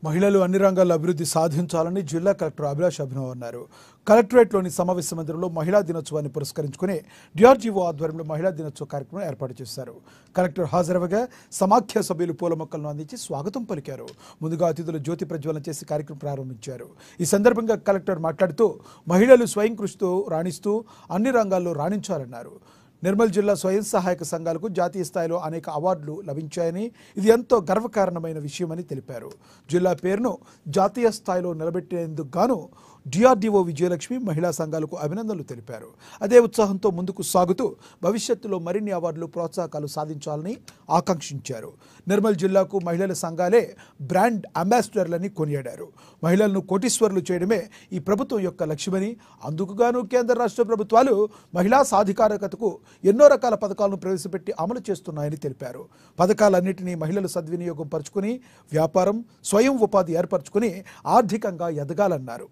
మహిళలు అన్ని రంగాల్లో అభివృద్ధి సాధించాలని జిల్లా కలెక్టర్ అభిలాష్ అభినవ్ అన్నారు. కలెక్టరేట్లోని సమావేశ మందిరంలో మహిళా దినోత్సవాన్ని పురస్కరించుకుని డిఆర్జీఓ ఆధ్వర్యంలో మహిళా దినోత్సవ కార్యక్రమం ఏర్పాటు చేశారు. కలెక్టర్ హాజరవగా సమాఖ్య సభ్యులు పూల మొక్కలను అందించి స్వాగతం పలికారు. ముందుగా అతిథులు జ్యోతి ప్రజ్వలన చేసి కార్యక్రమం ప్రారంభించారు. ఈ సందర్భంగా కలెక్టర్ మాట్లాడుతూ మహిళలు స్వయం కృషితో రాణిస్తూ అన్ని రంగాల్లో రాణించాలన్నారు. నిర్మల్ జిల్లా స్వయం సహాయక సంఘాలకు జాతీయ స్థాయిలో అనేక అవార్డులు లభించాయని, ఇది ఎంతో గర్వకారణమైన విషయమని తెలిపారు. జిల్లా పేరును జాతీయ స్థాయిలో నిలబెట్టేందుకు గాను డిఆర్డీఓ విజయలక్ష్మి మహిళా సంఘాలకు అభినందనలు తెలిపారు. అదే ఉత్సాహంతో ముందుకు సాగుతూ భవిష్యత్తులో మరిన్ని అవార్డులు ప్రోత్సాహకాలు సాధించాలని ఆకాంక్షించారు. నిర్మల్ జిల్లాకు మహిళల సంఘాలే బ్రాండ్ అంబాసిడర్లని కొనియాడారు. మహిళలను కోటీశ్వరులు చేయడమే ఈ ప్రభుత్వం యొక్క లక్ష్యమని, అందుకుగాను కేంద్ర రాష్ట్ర ప్రభుత్వాలు మహిళా సాధికారకతకు ఎన్నో రకాల పథకాలను ప్రవేశపెట్టి అమలు చేస్తున్నాయని తెలిపారు. పథకాలన్నింటినీ మహిళలు సద్వినియోగం పరుచుకుని వ్యాపారం, స్వయం ఉపాధి ఏర్పరచుకుని ఆర్థికంగా ఎదగాలన్నారు.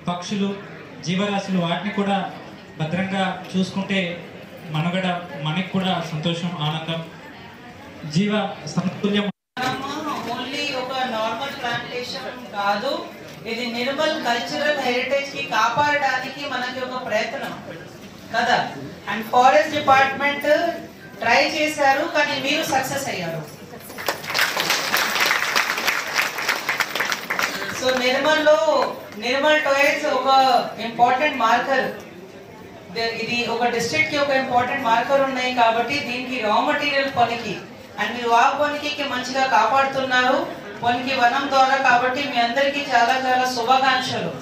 పక్షులు, జీవరాశులు వాటిని కూడా భద్రంగా చూసుకుంటే మనుగడ మనకి కూడా సంతోషం, ఆనందం, జీవ సమతుల్యం. ఓన్లీ ఒక నార్మల్ ప్లాంటేషన్ కాదు, ఇది నిర్మల్ కల్చరల్ హెరిటేజ్ కి కాపాడడానికి మనకి ఒక ప్రయత్నం కదా. అండ్ ఫారెస్ట్ డిపార్ట్మెంట్ ట్రై చేశారు, కానీ మీరు సక్సెస్ అయ్యారు. సో నిర్మల్ టాయ్స్ ఒక ఇంపార్టెంట్ మార్కర్, ఇది ఒక డిస్ట్రిక్ట్ కి ఒక ఇంపార్టెంట్ మార్కర్ ఉన్నాయి కాబట్టి దీనికి రా మెటీరియల్ పనికి అండ్ మీరు ఆ పనికి మంచిగా కాపాడుతున్నారు పనికి వనం ద్వారా. కాబట్టి మీ అందరికీ చాలా చాలా శుభాకాంక్షలు.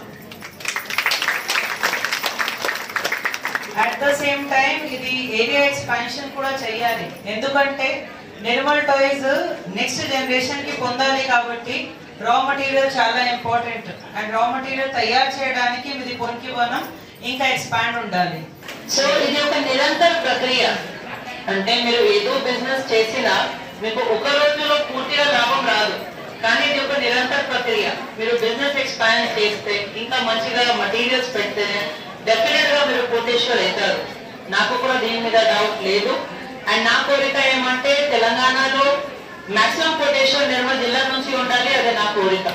అట్ ద సేమ్ టైం ఇది ఏరియా ఎక్స్పాన్షన్ కూడా చేయాలి, ఎందుకంటే నిర్మల్ టాయ్స్ నెక్స్ట్ జనరేషన్ కి పొందాలి. కాబట్టి రా మెటీరియల్ చాలా ఇంపార్టెంట్ అండ్ రా మెటీరియల్ తయారు చేయడానికి ఇది పొనికి వనం ఇంకా ఎక్స్పాండ్ ఉండాలి. సో ఇది ఒక నిరంతర ప్రక్రియ. అంటే మీరు ఏదో బిజినెస్ చేసినా మీకు ఒక రోజులో పూర్తిగా లాభం రాదు, కానీ ఇది ఒక నిరంతర ప్రక్రియ. మీరు బిజినెస్ ఎక్స్పాండ్ చేస్తే ఇంకా మంచిగా మెటీరియల్స్ పెడితే డెఫినెట్ గా మీరు కోటేశ్వర్ అవుతారు. నాకు కూడా దీని మీద డౌట్ లేదు. అండ్ నా కోరిక ఏమంటే తెలంగాణలో మాక్సిమం కోటేశ్వర్ నిర్మల్ జిల్లా నుంచి ఉండాలి, అదే నా కోరిక.